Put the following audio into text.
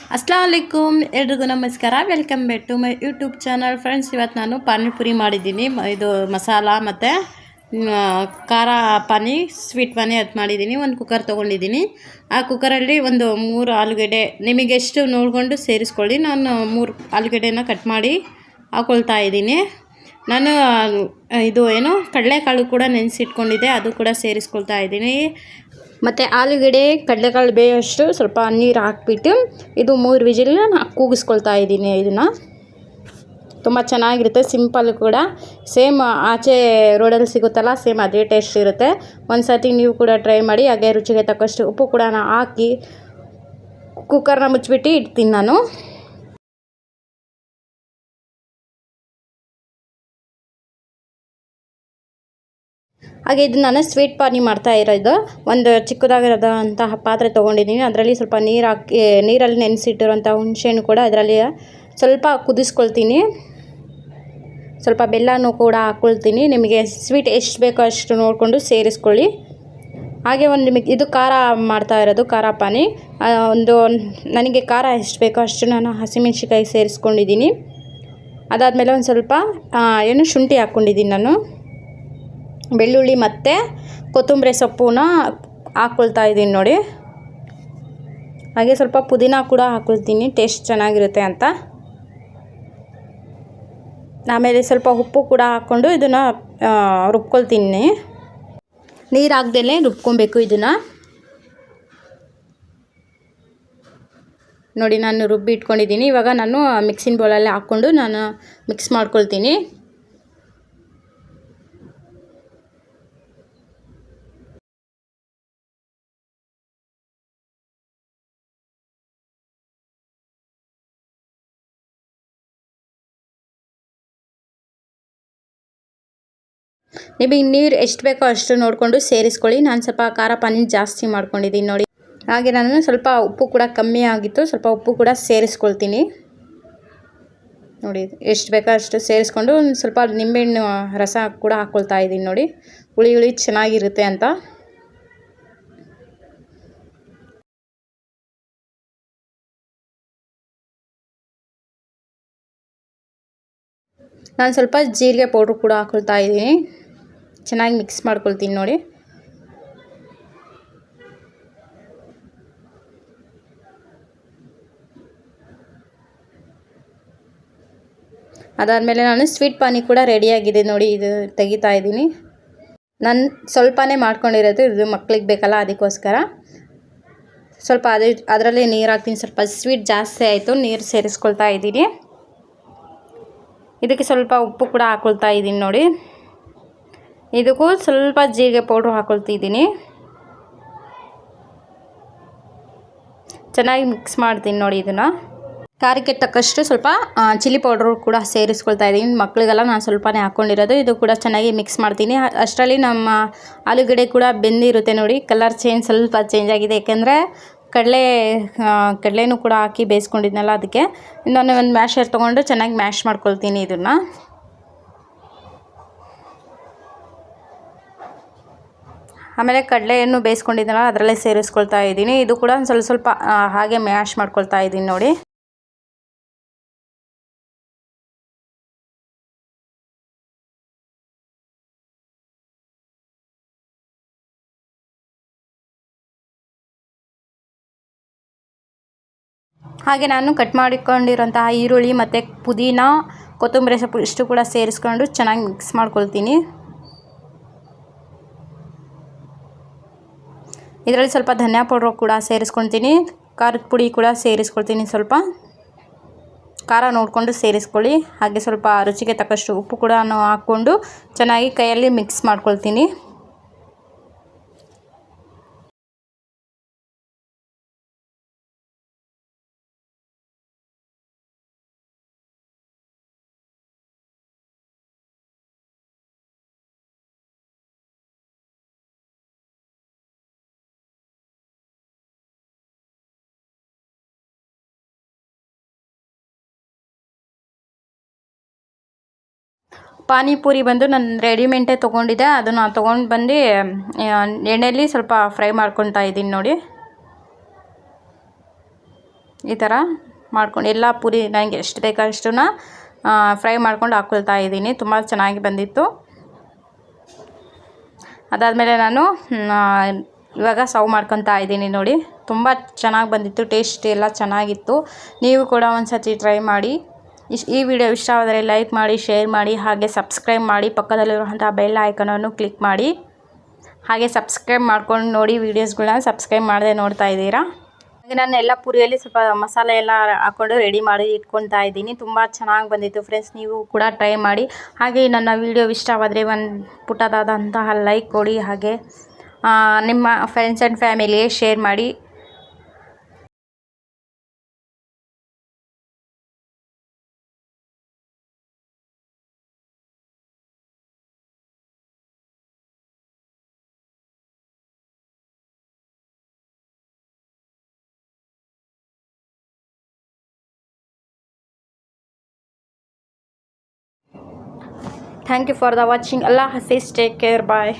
अस्सलाम वालेकुम ಎಲ್ರಿಗೂ ನಮಸ್ಕಾರ welcome back to my YouTube channel friends ಇವತ್ತು ನಾನು ಪಾನಿಪುರಿ ಮಾಡಿದ್ದೀನಿ ಇದು ಮಸಾಲ ಮತ್ತು ಖಾರ ಪಾನಿ ಸ್ವೀಟ್ ಪಾನಿ ಅದು ಮಾಡಿದ್ದೀನಿ ಒಂದು ಕುಕ್ಕರ್ ತೊಗೊಂಡಿದ್ದೀನಿ ಆ ಕುಕ್ಕರಲ್ಲಿ ಒಂದು 3 ಆಲೂಗಡ್ಡೆ ನಿಮಗೆ ಎಷ್ಟು ನೋಡಿಕೊಂಡು ಸೇರಿಸ್ಕೊಳ್ಳಿ ನಾನು 3 ಆಲೂಗಡ್ಡೆನ ಕಟ್ ಮಾಡಿ ಹಾಕೊಳ್ತಾ ಇದ್ದೀನಿ ನಾನು ಇದು ಏನು ಕಡಲೆಕಾಳು ಕೂಡ ನೆನೆಸಿಟ್ಕೊಂಡಿದ್ದೆ ಅದು ಕೂಡ ಸೇರಿಸ್ಕೊಳ್ತಾ ಇದ್ದೀನಿ ಮತ್ತು ಆಲೂಗಡ್ಡೆ ಕಡಲೆಕಾಳು ಬೇಯೋಷ್ಟು ಸ್ವಲ್ಪ ನೀರು ಹಾಕಿಬಿಟ್ಟು ಇದು 3 ವಿಜಿಲ್ ಕೂಗಿಸ್ಕೊಳ್ತಾ ಇದ್ದೀನಿ ಇದನ್ನು ತುಂಬ ಚೆನ್ನಾಗಿರುತ್ತೆ ಸಿಂಪಲ್ ಕೂಡ ಸೇಮ್ ಆಚೆ ರೋಡಲ್ಲಿ ಸಿಗುತ್ತಲ್ಲ ಸೇಮ್ ಅದೇ ಟೇಸ್ಟ್ ಇರುತ್ತೆ ಒಂದು ಸರ್ತಿ ನೀವು ಕೂಡ ಟ್ರೈ ಮಾಡಿ ಹಾಗೆ ರುಚಿಗೆ ತಕ್ಕಷ್ಟು ಉಪ್ಪು ಕೂಡ ಹಾಕಿ ಕುಕ್ಕರ್ನ ಮುಚ್ಚಿಬಿಟ್ಟು ಇಡ್ತೀನಿ ನಾನು ಹಾಗೆ ಇದು ನಾನು ಸ್ವೀಟ್ ಪಾನಿ ಮಾಡ್ತಾ ಇರೋದು ಒಂದು ಚಿಕ್ಕದಾಗಿರೋದಂತಹ ಪಾತ್ರೆ ತೊಗೊಂಡಿದ್ದೀನಿ ಅದರಲ್ಲಿ ಸ್ವಲ್ಪ ನೀರು ಹಾಕಿ ನೀರಲ್ಲಿ ನೆನೆಸಿಟ್ಟಿರೋಂಥ ಹುಣಸೆಹಣ್ಣು ಕೂಡ ಅದರಲ್ಲಿ ಸ್ವಲ್ಪ ಕುದಿಸ್ಕೊಳ್ತೀನಿ ಸ್ವಲ್ಪ ಬೆಲ್ಲನೂ ಕೂಡ ಹಾಕ್ಕೊಳ್ತೀನಿ ನಿಮಗೆ ಸ್ವೀಟ್ ಎಷ್ಟು ಬೇಕೋ ಅಷ್ಟು ನೋಡಿಕೊಂಡು ಸೇರಿಸ್ಕೊಳ್ಳಿ ಹಾಗೆ ಒಂದು ಇದು ಖಾರ ಮಾಡ್ತಾ ಇರೋದು ಖಾರ ಪಾನಿ ಒಂದು ನನಗೆ ಖಾರ ಎಷ್ಟು ಬೇಕೋ ಅಷ್ಟು ನಾನು ಹಸಿಮೆಣಸಿಕಾಯಿ ಸೇರಿಸ್ಕೊಂಡಿದ್ದೀನಿ ಅದಾದಮೇಲೆ ಒಂದು ಸ್ವಲ್ಪ ಏನು ಶುಂಠಿ ಹಾಕ್ಕೊಂಡಿದ್ದೀನಿ ನಾನು ಬೆಳ್ಳುಳ್ಳಿ ಮತ್ತು ಕೊತ್ತಂಬರಿ ಸೊಪ್ಪನ್ನ ಹಾಕ್ಕೊಳ್ತಾ ಇದ್ದೀನಿ ನೋಡಿ ಹಾಗೆ ಸ್ವಲ್ಪ ಪುದೀನ ಕೂಡ ಹಾಕ್ಕೊಳ್ತೀನಿ ಟೇಸ್ಟ್ ಚೆನ್ನಾಗಿರುತ್ತೆ ಅಂತ ಆಮೇಲೆ ಸ್ವಲ್ಪ ಉಪ್ಪು ಕೂಡ ಹಾಕ್ಕೊಂಡು ಇದನ್ನು ರುಬ್ಕೊಳ್ತೀನಿ ನೀರು ಹಾಕ್ದೇ ರುಬ್ಕೊಬೇಕು ಇದನ್ನು ನೋಡಿ ನಾನು ರುಬ್ಬಿ ಇಟ್ಕೊಂಡಿದ್ದೀನಿ ಇವಾಗ ನಾನು ಮಿಕ್ಸಿನ ಬೌಲಲ್ಲಿ ಹಾಕ್ಕೊಂಡು ನಾನು ಮಿಕ್ಸ್ ಮಾಡ್ಕೊಳ್ತೀನಿ ನಿಮಗೆ ನೀರು ಎಷ್ಟು ಬೇಕೋ ಅಷ್ಟು ನೋಡಿಕೊಂಡು ಸೇರಿಸ್ಕೊಳ್ಳಿ ನಾನು ಸ್ವಲ್ಪ ಖಾರ ಪಾನಿ ಜಾಸ್ತಿ ಮಾಡ್ಕೊಂಡಿದ್ದೀನಿ ನೋಡಿ ಹಾಗೆ ನಾನು ಸ್ವಲ್ಪ ಉಪ್ಪು ಕೂಡ ಕಮ್ಮಿ ಆಗಿತ್ತು ಸ್ವಲ್ಪ ಉಪ್ಪು ಕೂಡ ಸೇರಿಸ್ಕೊಳ್ತೀನಿ ನೋಡಿ ಎಷ್ಟು ಬೇಕೋ ಅಷ್ಟು ಸೇರಿಸ್ಕೊಂಡು ಒಂದು ಸ್ವಲ್ಪ ನಿಂಬೆಹಣ್ಣು ರಸ ಕೂಡ ಹಾಕ್ಕೊಳ್ತಾ ಇದ್ದೀನಿ ನೋಡಿ ಹುಳಿ ಚೆನ್ನಾಗಿರುತ್ತೆ ಅಂತ ನಾನು ಸ್ವಲ್ಪ ಜೀರಿಗೆ ಪೌಡ್ರ್ ಕೂಡ ಹಾಕ್ಕೊಳ್ತಾ ಇದ್ದೀನಿ ಚೆನ್ನಾಗಿ ಮಿಕ್ಸ್ ಮಾಡ್ಕೊಳ್ತೀನಿ ನೋಡಿ ಅದಾದಮೇಲೆ ನಾನು ಸ್ವೀಟ್ ಪಾನಿ ಕೂಡ ರೆಡಿಯಾಗಿದೆ ನೋಡಿ ಇದು ತೆಗಿತಾ ಇದ್ದೀನಿ ನಾನು ಸ್ವಲ್ಪನೇ ಮಾಡ್ಕೊಂಡಿರೋದು ಇದು ಮಕ್ಳಿಗೆ ಬೇಕಲ್ಲ ಅದಕ್ಕೋಸ್ಕರ ಸ್ವಲ್ಪ ಅದರಲ್ಲಿ ನೀರು ಹಾಕ್ತೀನಿ ಸ್ವಲ್ಪ ಸ್ವೀಟ್ ಜಾಸ್ತಿ ಆಯಿತು ನೀರು ಸೇರಿಸ್ಕೊಳ್ತಾ ಇದ್ದೀನಿ ಇದಕ್ಕೆ ಸ್ವಲ್ಪ ಉಪ್ಪು ಕೂಡ ಹಾಕ್ಕೊಳ್ತಾ ಇದ್ದೀನಿ ನೋಡಿ ಇದಕ್ಕೂ ಸ್ವಲ್ಪ ಜೀರಿಗೆ ಪೌಡ್ರ್ ಹಾಕ್ಕೊಳ್ತಿದ್ದೀನಿ ಚೆನ್ನಾಗಿ ಮಿಕ್ಸ್ ಮಾಡ್ತೀನಿ ನೋಡಿ ಇದನ್ನು ಖಾರಕ್ಕೆ ತಕ್ಕಷ್ಟು ಸ್ವಲ್ಪ ಚಿಲ್ಲಿ ಪೌಡ್ರು ಕೂಡ ಸೇರಿಸ್ಕೊಳ್ತಾ ಇದ್ದೀನಿ ಮಕ್ಕಳಿಗೆಲ್ಲ ನಾನು ಸ್ವಲ್ಪನೇ ಹಾಕ್ಕೊಂಡಿರೋದು ಇದು ಕೂಡ ಚೆನ್ನಾಗಿ ಮಿಕ್ಸ್ ಮಾಡ್ತೀನಿ ಅಷ್ಟರಲ್ಲಿ ನಮ್ಮ ಆಲೂಗಡ್ಡೆ ಕೂಡ ಬೆಂದಿರುತ್ತೆ ನೋಡಿ ಕಲರ್ ಸ್ವಲ್ಪ ಚೇಂಜ್ ಆಗಿದೆ ಯಾಕೆಂದರೆ ಕಡಲೆನೂ ಕೂಡ ಹಾಕಿ ಬೇಯಿಸ್ಕೊಂಡಿದ್ನಲ್ಲ ಅದಕ್ಕೆ ಇನ್ನೊಂದು ಮ್ಯಾಶರ್ ತೊಗೊಂಡು ಚೆನ್ನಾಗಿ ಮ್ಯಾಶ್ ಮಾಡ್ಕೊಳ್ತೀನಿ ಇದನ್ನು ಆಮೇಲೆ ಕಡಲೆಯನ್ನು ಬೇಯಿಸ್ಕೊಂಡಿದ್ನಲ್ಲ ಅದರಲ್ಲೇ ಸೇರಿಸ್ಕೊಳ್ತಾ ಇದ್ದೀನಿ ಇದು ಕೂಡ ಸ್ವಲ್ಪ ಹಾಗೆ ಮ್ಯಾಶ್ ಮಾಡ್ಕೊಳ್ತಾ ಇದ್ದೀನಿ ನೋಡಿ ಹಾಗೆ ನಾನು ಕಟ್ ಮಾಡಿಕೊಂಡಿರೋಂತಹ ಈರುಳ್ಳಿ ಮತ್ತು ಪುದೀನ ಕೊತ್ತಂಬರಿ ಸೊಪ್ಪು ಇಷ್ಟು ಕೂಡ ಸೇರಿಸ್ಕೊಂಡು ಚೆನ್ನಾಗಿ ಮಿಕ್ಸ್ ಮಾಡ್ಕೊಳ್ತೀನಿ ಇದರಲ್ಲಿ ಸ್ವಲ್ಪ ಧನಿಯಾ ಪೌಡ್ರ್ ಕೂಡ ಸೇರಿಸ್ಕೊಳ್ತೀನಿ ಖಾರದ ಪುಡಿ ಕೂಡ ಸೇರಿಸ್ಕೊಳ್ತೀನಿ ಸ್ವಲ್ಪ ಖಾರ ನೋಡಿಕೊಂಡು ಸೇರಿಸ್ಕೊಳ್ಳಿ ಹಾಗೆ ಸ್ವಲ್ಪ ರುಚಿಗೆ ತಕ್ಕಷ್ಟು ಉಪ್ಪು ಕೂಡ ಹಾಕ್ಕೊಂಡು ಚೆನ್ನಾಗಿ ಕೈಯಲ್ಲಿ ಮಿಕ್ಸ್ ಮಾಡ್ಕೊಳ್ತೀನಿ ಪಾನಿಪುರಿ ಬಂದು ನಾನು ರೆಡಿಮೇಡೇ ತೊಗೊಂಡಿದ್ದೆ ಅದನ್ನು ತೊಗೊಂಡು ಬಂದು ಎಣ್ಣೆಯಲ್ಲಿ ಸ್ವಲ್ಪ ಫ್ರೈ ಮಾಡ್ಕೊತಾ ಇದ್ದೀನಿ ನೋಡಿ ಈ ಥರ ಮಾಡ್ಕೊಂಡು ಎಲ್ಲ ಪೂರಿ ನನಗೆ ಎಷ್ಟು ಬೇಕೋ ಅಷ್ಟನ್ನ ಫ್ರೈ ಮಾಡ್ಕೊಂಡು ಹಾಕ್ಕೊಳ್ತಾ ಇದ್ದೀನಿ. ತುಂಬ ಚೆನ್ನಾಗಿ ಬಂದಿತ್ತು. ಅದಾದಮೇಲೆ ನಾನು ಇವಾಗ ಸರ್ವ್ ಮಾಡ್ಕೊತಾ ಇದ್ದೀನಿ. ನೋಡಿ, ತುಂಬ ಚೆನ್ನಾಗಿ ಬಂದಿತ್ತು. ಟೇಸ್ಟ್ ಎಲ್ಲ ಚೆನ್ನಾಗಿತ್ತು. ನೀವು ಕೂಡ ಒಂದು ಸತಿ ಟ್ರೈ ಮಾಡಿ. ಈ ವಿಡಿಯೋ ಇಷ್ಟವಾದರೆ ಲೈಕ್ ಮಾಡಿ, ಶೇರ್ ಮಾಡಿ, ಹಾಗೆ ಸಬ್ಸ್ಕ್ರೈಬ್ ಮಾಡಿ. ಪಕ್ಕದಲ್ಲಿರುವಂಥ ಬೆಲ್ ಐಕನನ್ನು ಕ್ಲಿಕ್ ಮಾಡಿ. ಹಾಗೆ ಸಬ್ಸ್ಕ್ರೈಬ್ ಮಾಡ್ಕೊಂಡು ನೋಡಿ ವೀಡಿಯೋಸ್ಗಳನ್ನ ಸಬ್ಸ್ಕ್ರೈಬ್ ಮಾಡದೆ ನೋಡ್ತಾ ಇದ್ದೀರಾ. ಹಾಗೆ ನಾನು ಎಲ್ಲ ಪೂರಿಯಲ್ಲಿ ಸ್ವಲ್ಪ ಮಸಾಲೆ ಎಲ್ಲ ಹಾಕ್ಕೊಂಡು ರೆಡಿ ಮಾಡಿ ಇಟ್ಕೊತಾ ಇದ್ದೀನಿ. ತುಂಬ ಚೆನ್ನಾಗಿ ಬಂದಿತ್ತು ಫ್ರೆಂಡ್ಸ್. ನೀವು ಕೂಡ ಟ್ರೈ ಮಾಡಿ. ಹಾಗೆ ನನ್ನ ವಿಡಿಯೋ ಇಷ್ಟವಾದರೆ ಒಂದು ಪುಟ್ಟದಾದಂತಹ ಲೈಕ್ ಕೊಡಿ. ಹಾಗೆ ನಿಮ್ಮ ಫ್ರೆಂಡ್ಸ್ ಆ್ಯಂಡ್ ಫ್ಯಾಮಿಲಿಗೆ ಶೇರ್ ಮಾಡಿ. Thank you for the watching. Allah Hafiz. Take care. Bye.